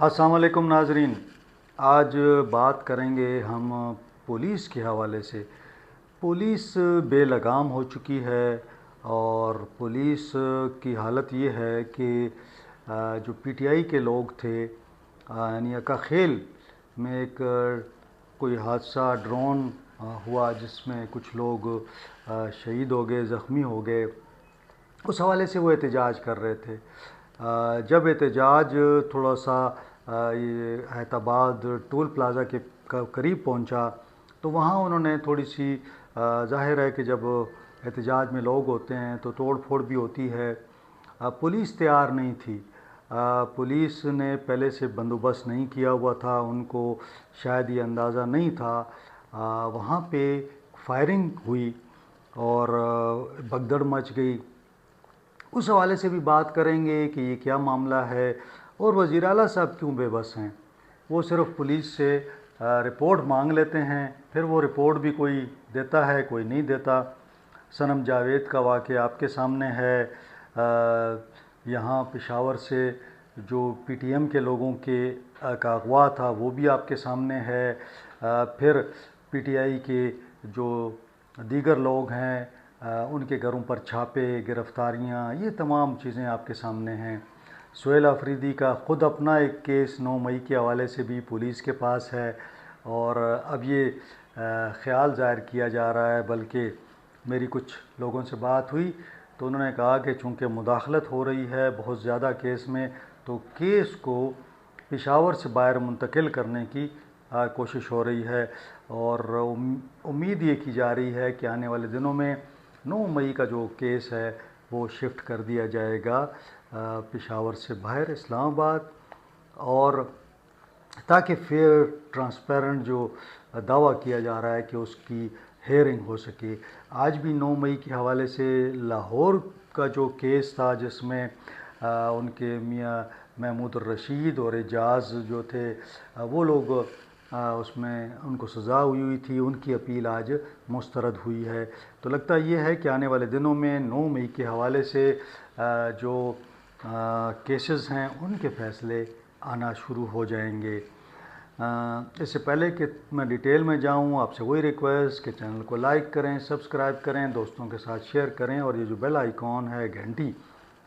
السلام علیکم ناظرین، آج بات کریں گے ہم پولیس کے حوالے سے۔ پولیس بے لگام ہو چکی ہے اور پولیس کی حالت یہ ہے کہ جو پی ٹی آئی کے لوگ تھے، یعنی اکا خیل میں ایک کوئی حادثہ ڈرون ہوا جس میں کچھ لوگ شہید ہو گئے، زخمی ہو گئے۔ اس حوالے سے وہ احتجاج کر رہے تھے۔ جب احتجاج تھوڑا سا یہ حیات آباد ٹول پلازا کے قریب پہنچا تو وہاں انہوں نے تھوڑی سی، ظاہر ہے کہ جب احتجاج میں لوگ ہوتے ہیں تو توڑ پھوڑ بھی ہوتی ہے۔ پولیس تیار نہیں تھی، پولیس نے پہلے سے بندوبست نہیں کیا ہوا تھا، ان کو شاید یہ اندازہ نہیں تھا۔ وہاں پہ فائرنگ ہوئی اور بھگدڑ مچ گئی۔ اس حوالے سے بھی بات کریں گے کہ یہ کیا معاملہ ہے اور وزیر اعلیٰ صاحب کیوں بے بس ہیں۔ وہ صرف پولیس سے رپورٹ مانگ لیتے ہیں، پھر وہ رپورٹ بھی کوئی دیتا ہے کوئی نہیں دیتا۔ صنم جاوید کا واقعہ آپ کے سامنے ہے، یہاں پشاور سے جو پی ٹی ایم کے لوگوں کا اغوا تھا وہ بھی آپ کے سامنے ہے، پھر پی ٹی آئی کے جو دیگر لوگ ہیں ان کے گھروں پر چھاپے، گرفتاریاں، یہ تمام چیزیں آپ کے سامنے ہیں۔ سہیل آفریدی کا خود اپنا ایک کیس 9 مئی کے حوالے سے بھی پولیس کے پاس ہے، اور اب یہ خیال ظاہر کیا جا رہا ہے، بلکہ میری کچھ لوگوں سے بات ہوئی تو انہوں نے کہا کہ چونکہ مداخلت ہو رہی ہے بہت زیادہ کیس میں، تو کیس کو پشاور سے باہر منتقل کرنے کی کوشش ہو رہی ہے، اور امید یہ کی جا رہی ہے کہ آنے والے دنوں میں 9 مئی کا جو کیس ہے وہ شفٹ کر دیا جائے گا پشاور سے باہر اسلام آباد، اور تاکہ فیئر ٹرانسپیرنٹ جو دعویٰ کیا جا رہا ہے کہ اس کی ہیئرنگ ہو سکے۔ آج بھی 9 مئی کے حوالے سے لاہور کا جو کیس تھا جس میں ان کے میاں محمود الرشید اور اعجاز جو تھے وہ لوگ اس میں ان کو سزا ہوئی تھی، ان کی اپیل آج مسترد ہوئی ہے۔ تو لگتا یہ ہے کہ آنے والے دنوں میں 9 مئی کے حوالے سے جو کیسز ہیں ان کے فیصلے آنا شروع ہو جائیں گے۔ اس سے پہلے کہ میں ڈیٹیل میں جاؤں، آپ سے وہی ریکویسٹ کہ چینل کو لائک کریں، سبسکرائب کریں، دوستوں کے ساتھ شیئر کریں، اور یہ جو بیل آئیکن ہے گھنٹی،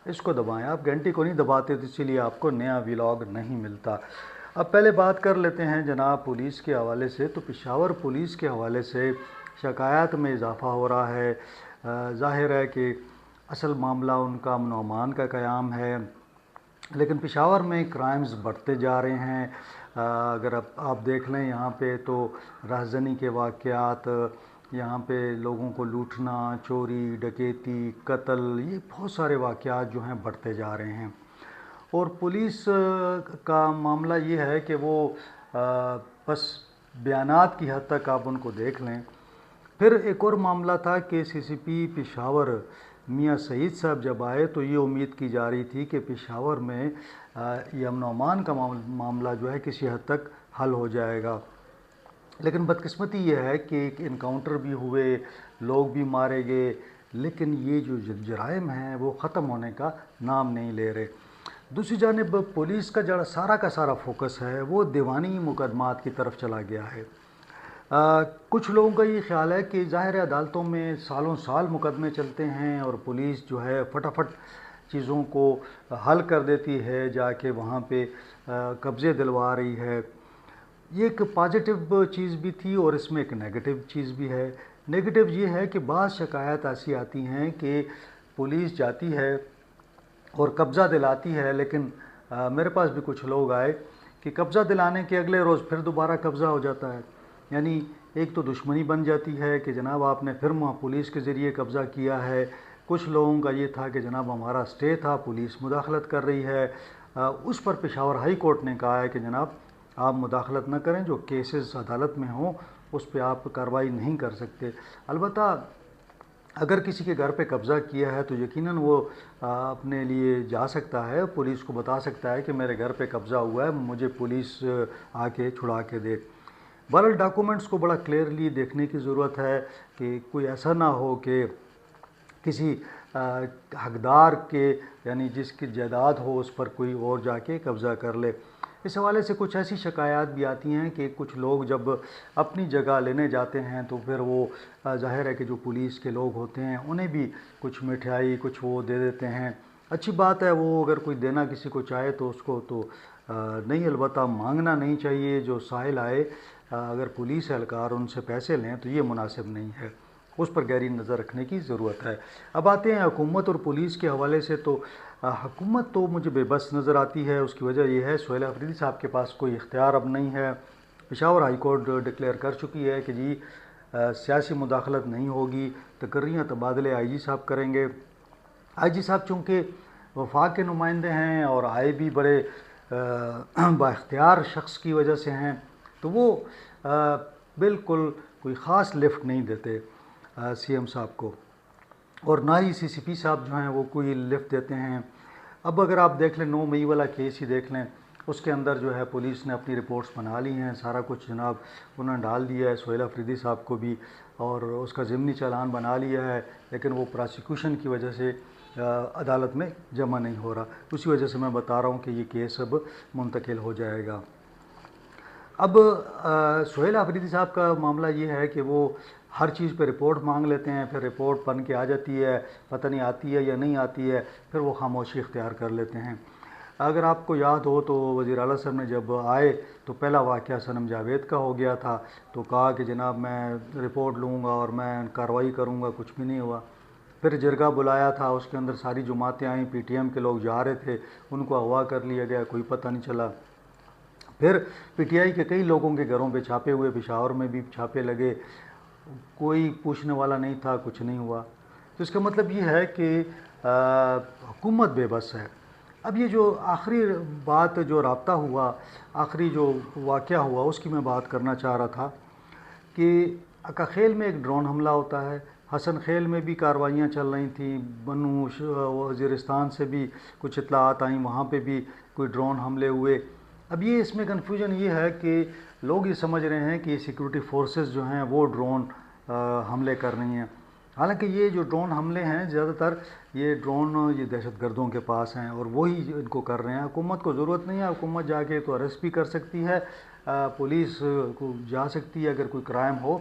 اس کو دبائیں۔ آپ گھنٹی کو نہیں دباتے تو اسی لیے آپ کو نیا ولاگ نہیں ملتا۔ اب پہلے بات کر لیتے ہیں جناب پولیس کے حوالے سے۔ تو پشاور پولیس کے حوالے سے شکایات میں اضافہ ہو رہا ہے۔ ظاہر ہے کہ اصل معاملہ ان کا امن و امان کا قیام ہے، لیکن پشاور میں کرائمز بڑھتے جا رہے ہیں۔ اگر آپ دیکھ لیں یہاں پہ تو رہزنی کے واقعات، یہاں پہ لوگوں کو لوٹنا، چوری، ڈکیتی، قتل، یہ بہت سارے واقعات جو ہیں بڑھتے جا رہے ہیں، اور پولیس کا معاملہ یہ ہے کہ وہ بس بیانات کی حد تک آپ ان کو دیکھ لیں۔ پھر ایک اور معاملہ تھا کہ سی سی پی پشاور میاں سعید صاحب جب آئے تو یہ امید کی جا رہی تھی کہ پشاور میں یہ امن و امان کا معاملہ جو ہے کسی حد تک حل ہو جائے گا، لیکن بدقسمتی یہ ہے کہ ایک انکاؤنٹر بھی ہوئے، لوگ بھی مارے گئے، لیکن یہ جو جرائم ہیں وہ ختم ہونے کا نام نہیں لے رہے۔ دوسری جانب پولیس کا کا سارا فوکس ہے وہ دیوانی مقدمات کی طرف چلا گیا ہے۔ کچھ لوگوں کا یہ خیال ہے کہ ظاہر عدالتوں میں سالوں سال مقدمے چلتے ہیں اور پولیس جو ہے فٹافٹ چیزوں کو حل کر دیتی ہے، جا کے وہاں پہ قبضے دلوا رہی ہے۔ یہ ایک پازیٹیو چیز بھی تھی اور اس میں ایک نیگیٹو چیز بھی ہے۔ نیگیٹو یہ ہے کہ بعض شکایات ایسی آتی ہیں کہ پولیس جاتی ہے اور قبضہ دلاتی ہے، لیکن میرے پاس بھی کچھ لوگ آئے کہ قبضہ دلانے کے اگلے روز پھر دوبارہ قبضہ ہو جاتا ہے۔ یعنی ایک تو دشمنی بن جاتی ہے کہ جناب آپ نے پھر وہاں پولیس کے ذریعے قبضہ کیا ہے۔ کچھ لوگوں کا یہ تھا کہ جناب ہمارا اسٹے تھا، پولیس مداخلت کر رہی ہے۔ اس پر پشاور ہائی کورٹ نے کہا ہے کہ جناب آپ مداخلت نہ کریں، جو کیسز عدالت میں ہوں اس پہ آپ کارروائی نہیں کر سکتے۔ البتہ اگر کسی کے گھر پہ قبضہ کیا ہے تو یقیناً وہ اپنے لیے جا سکتا ہے، پولیس کو بتا سکتا ہے کہ میرے گھر پہ قبضہ ہوا ہے، مجھے پولیس آ کے چھڑا کے دے۔ بہرحال ڈاکومنٹس کو بڑا کلیئرلی دیکھنے کی ضرورت ہے کہ کوئی ایسا نہ ہو کہ کسی حقدار کے، یعنی جس کی جائیداد ہو اس پر کوئی اور جا کے قبضہ کر لے۔ اس حوالے سے کچھ ایسی شکایات بھی آتی ہیں کہ کچھ لوگ جب اپنی جگہ لینے جاتے ہیں تو پھر وہ ظاہر ہے کہ جو پولیس کے لوگ ہوتے ہیں انہیں بھی کچھ مٹھائی کچھ وہ دے دیتے ہیں. اچھی بات ہے، وہ اگر کوئی دینا کسی کو چاہے تو اس کو تو نہیں، البتہ مانگنا نہیں چاہیے. جو سائل آئے اگر پولیس اہلکار ان سے پیسے لیں تو یہ مناسب نہیں ہے، اس پر گہری نظر رکھنے کی ضرورت ہے. اب آتے ہیں حکومت اور پولیس کے حوالے سے. تو حکومت تو مجھے بے بس نظر آتی ہے. اس کی وجہ یہ ہے سہیل آفریدی صاحب کے پاس کوئی اختیار اب نہیں ہے. پشاور ہائی کورٹ ڈکلیئر کر چکی ہے کہ جی سیاسی مداخلت نہیں ہوگی، تقرریاں تبادلے آئی جی صاحب کریں گے. آئی جی صاحب چونکہ وفاق کے نمائندے ہیں اور آئے بھی بڑے با اختیار شخص کی وجہ سے ہیں، تو وہ بالکل کوئی خاص لفٹ نہیں دیتے سی ایم صاحب کو، اور نہ ہی سی سی پی صاحب جو ہیں وہ کوئی لفٹ دیتے ہیں. اب اگر آپ دیکھ لیں 9 مئی والا کیس ہی دیکھ لیں، اس کے اندر جو ہے پولیس نے اپنی رپورٹس بنا لی ہیں، سارا کچھ جناب انہوں نے ڈال دیا ہے سہیل آفریدی صاحب کو بھی، اور اس کا ضمنی چالان بنا لیا ہے، لیکن وہ پراسیکیوشن کی وجہ سے عدالت میں جمع نہیں ہو رہا. اسی وجہ سے میں بتا رہا ہوں کہ یہ کیس اب منتقل ہو جائے گا. اب سہیل آفریدی صاحب کا معاملہ یہ ہے کہ وہ ہر چیز پہ رپورٹ مانگ لیتے ہیں، پھر رپورٹ بن کے آ جاتی ہے، پتہ نہیں آتی ہے یا نہیں آتی ہے، پھر وہ خاموشی اختیار کر لیتے ہیں. اگر آپ کو یاد ہو تو وزیر اعلیٰ صاحب نے جب آئے تو پہلا واقعہ صنم جاوید کا ہو گیا تھا، تو کہا کہ جناب میں رپورٹ لوں گا اور میں کارروائی کروں گا، کچھ بھی نہیں ہوا. پھر جرگہ بلایا تھا، اس کے اندر ساری جماعتیں آئیں، پی ٹی ایم کے لوگ جا رہے تھے، ان کو اغوا کر لیا گیا، کوئی پتہ نہیں چلا. پھر پی ٹی آئی کے کئی لوگوں کے گھروں پہ چھاپے ہوئے، پشاور میں بھی چھاپے لگے، کوئی پوچھنے والا نہیں تھا، کچھ نہیں ہوا. تو اس کا مطلب یہ ہے کہ حکومت بے بس ہے. اب یہ جو آخری بات جو رابطہ ہوا، آخری جو واقعہ ہوا، اس کی میں بات کرنا چاہ رہا تھا کہ اکا خیل میں ایک ڈرون حملہ ہوتا ہے، حسن خیل میں بھی کارروائیاں چل رہی تھیں، بنو وزیرستان سے بھی کچھ اطلاعات آئیں، وہاں پہ بھی کوئی ڈرون حملے ہوئے. اب یہ اس میں کنفیوژن یہ ہے کہ لوگ یہ سمجھ رہے ہیں کہ یہ سیکورٹی فورسز جو ہیں وہ ڈرون حملے کر رہی ہیں، حالانکہ یہ جو ڈرون حملے ہیں زیادہ تر یہ ڈرون یہ دہشت گردوں کے پاس ہیں اور وہی ان کو کر رہے ہیں. حکومت کو ضرورت نہیں ہے، حکومت جا کے تو اریسٹ بھی کر سکتی ہے، پولیس کو جا سکتی ہے، اگر کوئی کرائم ہو،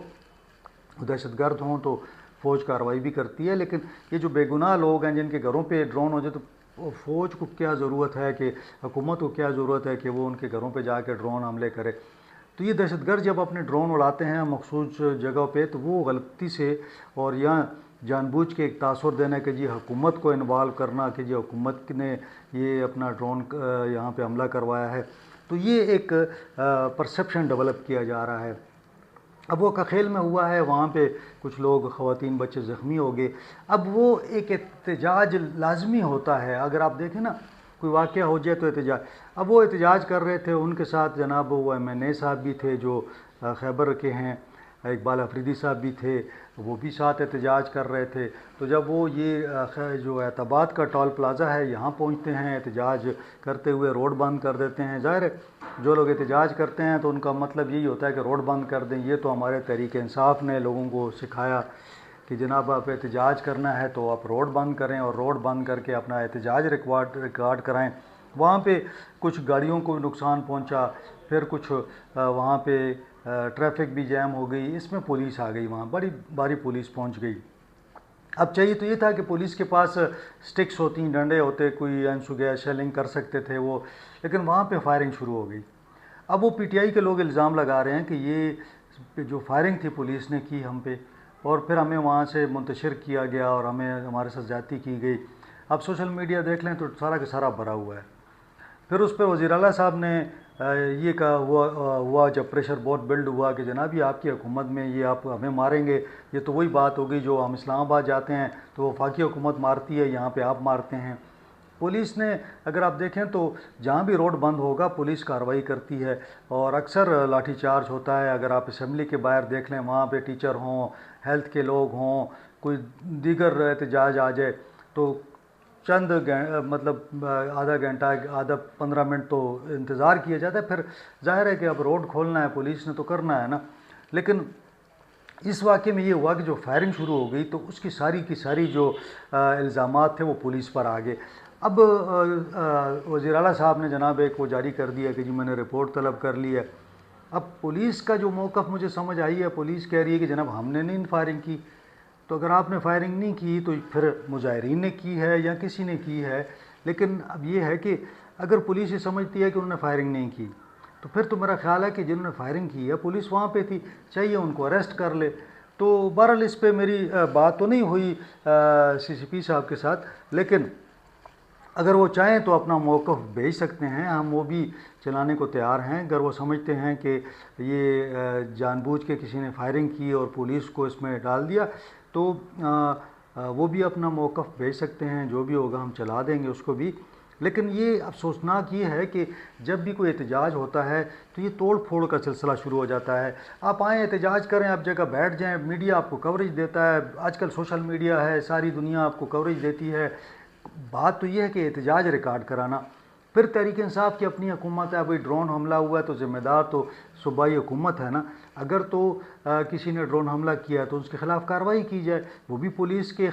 دہشت گرد ہوں تو فوج کارروائی بھی کرتی ہے. لیکن یہ جو بے گناہ لوگ ہیں جن کے گھروں پہ ڈرون ہو جائے تو فوج کو کیا ضرورت ہے، کہ حکومت کو کیا ضرورت ہے کہ وہ ان کے گھروں پہ جا کے ڈرون حملے کرے. تو یہ دہشت گرد جب اپنے ڈرون اڑاتے ہیں مخصوص جگہ پہ تو وہ غلطی سے اور یا جان بوجھ کے ایک تاثر دینا کہ جی حکومت کو انوالو کرنا کہ جی حکومت نے یہ اپنا ڈرون یہاں پہ حملہ کروایا ہے، تو یہ ایک پرسیپشن ڈیولپ کیا جا رہا ہے. اب وہ کخیل میں ہوا ہے، وہاں پہ کچھ لوگ خواتین بچے زخمی ہو گئے. اب وہ ایک احتجاج لازمی ہوتا ہے، اگر آپ دیکھیں نا کوئی واقعہ ہو جائے تو احتجاج. اب وہ احتجاج کر رہے تھے، ان کے ساتھ جناب وہ ایم این اے صاحب بھی تھے جو خیبر کے ہیں، اقبال آفریدی صاحب بھی تھے، وہ بھی ساتھ احتجاج کر رہے تھے. تو جب وہ یہ جو اعتباد کا ٹول پلازا ہے یہاں پہنچتے ہیں، احتجاج کرتے ہوئے روڈ بند کر دیتے ہیں. ظاہر ہے جو لوگ احتجاج کرتے ہیں تو ان کا مطلب یہی ہوتا ہے کہ روڈ بند کر دیں. یہ تو ہمارے تحریک انصاف نے لوگوں کو سکھایا کہ جناب آپ احتجاج کرنا ہے تو آپ روڈ بند کریں اور روڈ بند کر کے اپنا احتجاج ریکارڈ کرائیں. وہاں پہ کچھ گاڑیوں کو نقصان پہنچا، پھر کچھ وہاں پہ ٹریفک بھی جیم ہو گئی. اس میں پولیس آ گئی، وہاں بڑی باری پولیس پہنچ گئی. اب چاہیے تو یہ تھا کہ پولیس کے پاس سٹکس ہوتی، ڈنڈے ہوتے، کوئی انسو شیلنگ کر سکتے تھے وہ، لیکن وہاں پہ فائرنگ شروع ہو گئی. اب وہ پی ٹی آئی کے لوگ الزام لگا رہے ہیں کہ یہ جو فائرنگ تھی پولیس نے کی ہم پہ، اور پھر ہمیں وہاں سے منتشر کیا گیا اور ہمارے ساتھ زیادتی کی گئی. اب سوشل میڈیا دیکھ لیں تو سارا کا سارا بھرا ہوا ہے. پھر اس پہ وزیر اعلیٰ صاحب نے یہ کہا ہوا جب پریشر بہت بلڈ ہوا کہ جناب یہ آپ کی حکومت میں یہ آپ ہمیں ماریں گے، یہ تو وہی بات ہوگی جو ہم اسلام آباد جاتے ہیں تو وفاقی حکومت مارتی ہے، یہاں پہ آپ مارتے ہیں. پولیس نے اگر آپ دیکھیں تو جہاں بھی روڈ بند ہوگا پولیس کارروائی کرتی ہے اور اکثر لاٹھی چارج ہوتا ہے. اگر آپ اسمبلی کے باہر دیکھ لیں، وہاں پہ ٹیچر ہوں، ہیلتھ کے لوگ ہوں، کوئی دیگر احتجاج آ جائے تو چند مطلب آدھا گھنٹہ آدھا 15 منٹ تو انتظار کیا جاتا ہے. پھر ظاہر ہے کہ اب روڈ کھولنا ہے، پولیس نے تو کرنا ہے نا. لیکن اس واقعے میں یہ ہوا کہ جو فائرنگ شروع ہو گئی تو اس کی ساری جو الزامات تھے وہ پولیس پر آ گئے. اب وزیر اعلیٰ صاحب نے جناب ایک وہ جاری کر دیا کہ جی میں نے رپورٹ طلب کر لی ہے. اب پولیس کا جو موقف مجھے سمجھ آئی ہے، پولیس کہہ رہی ہے کہ جناب ہم نے نہیں فائرنگ کی. تو اگر آپ نے فائرنگ نہیں کی تو پھر مظاہرین نے کی ہے یا کسی نے کی ہے. لیکن اب یہ ہے کہ اگر پولیس یہ سمجھتی ہے کہ انہوں نے فائرنگ نہیں کی تو پھر تو میرا خیال ہے کہ جنہوں نے فائرنگ کی ہے پولیس وہاں پہ تھی، چاہیے ان کو اریسٹ کر لے. تو بہرحال اس پہ میری بات تو نہیں ہوئی سی سی پی صاحب کے ساتھ، لیکن اگر وہ چاہیں تو اپنا موقف بھیج سکتے ہیں، ہم وہ بھی چلانے کو تیار ہیں. اگر وہ سمجھتے ہیں کہ یہ جان بوجھ کے کسی نے فائرنگ کی اور پولیس کو اس میں ڈال دیا تو وہ بھی اپنا موقف بھیج سکتے ہیں، جو بھی ہوگا ہم چلا دیں گے اس کو بھی. لیکن یہ افسوسناک یہ ہے کہ جب بھی کوئی احتجاج ہوتا ہے تو یہ توڑ پھوڑ کا سلسلہ شروع ہو جاتا ہے. آپ آئیں احتجاج کریں، آپ جگہ بیٹھ جائیں، میڈیا آپ کو کوریج دیتا ہے، آج کل سوشل میڈیا ہے، ساری دنیا آپ کو کوریج دیتی ہے. بات تو یہ ہے کہ احتجاج ریکارڈ کرانا. پھر تحریک انصاف کی اپنی حکومت ہے، بھائی ڈرون حملہ ہوا ہے تو ذمہ دار تو صوبائی حکومت ہے نا. اگر تو کسی نے ڈرون حملہ کیا ہے تو اس کے خلاف کارروائی کی جائے. وہ بھی پولیس کے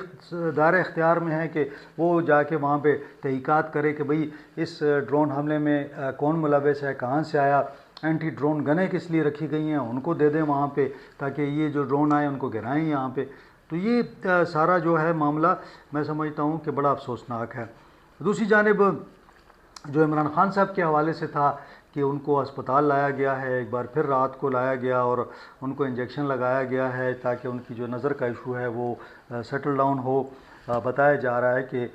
دائرہ اختیار میں ہے کہ وہ جا کے وہاں پہ تحقیقات کرے کہ بھئی اس ڈرون حملے میں کون ملوث ہے، کہاں سے آیا، اینٹی ڈرون گنیں کس لیے رکھی گئی ہیں ان کو دے دیں وہاں پہ تاکہ یہ جو ڈرون آئے ان کو گرائیں یہاں پہ. تو یہ سارا جو ہے معاملہ میں سمجھتا ہوں کہ بڑا افسوسناک ہے. دوسری جانب جو عمران خان صاحب کے حوالے سے تھا کہ ان کو اسپتال لایا گیا ہے، ایک بار پھر رات کو لایا گیا اور ان کو انجیکشن لگایا گیا ہے تاکہ ان کی جو نظر کا ایشو ہے وہ سیٹل ڈاؤن ہو. بتایا جا رہا ہے کہ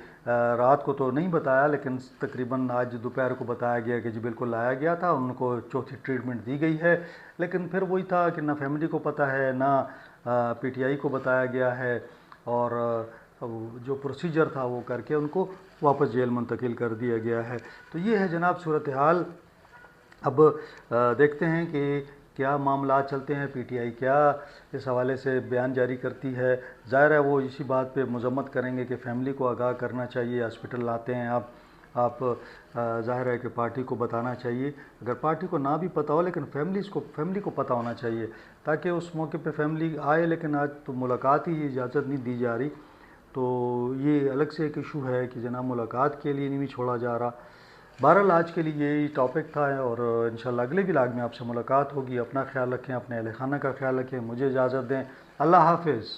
رات کو تو نہیں بتایا لیکن تقریباً آج دوپہر کو بتایا گیا کہ جی بالکل لایا گیا تھا، ان کو چوتھی ٹریٹمنٹ دی گئی ہے. لیکن پھر وہی تھا کہ نہ فیملی کو پتہ ہے نہ پی ٹی آئی کو بتایا گیا ہے، اور جو پروسیجر تھا وہ کر کے ان کو واپس جیل منتقل کر دیا گیا ہے. تو یہ ہے جناب صورتحال. اب دیکھتے ہیں کہ کیا معاملات چلتے ہیں، پی ٹی آئی کیا اس حوالے سے بیان جاری کرتی ہے. ظاہر ہے وہ اسی بات پہ مذمت کریں گے کہ فیملی کو آگاہ کرنا چاہیے، ہاسپٹل لاتے ہیں آپ ظاہر ہے کہ پارٹی کو بتانا چاہیے. اگر پارٹی کو نہ بھی پتہ ہو لیکن فیملی کو پتہ ہونا چاہیے تاکہ اس موقع پہ فیملی آئے. لیکن آج تو ملاقات ہی اجازت نہیں دی جا رہی، تو یہ الگ سے ایک ایشو ہے کہ جناب ملاقات کے لیے نہیں بھی چھوڑا جا رہا. بہرحال آج کے لیے یہی ٹاپک تھا اور انشاءاللہ اگلے ولاگ میں آپ سے ملاقات ہوگی. اپنا خیال رکھیں، اپنے اہل خانہ کا خیال رکھیں. مجھے اجازت دیں. اللہ حافظ.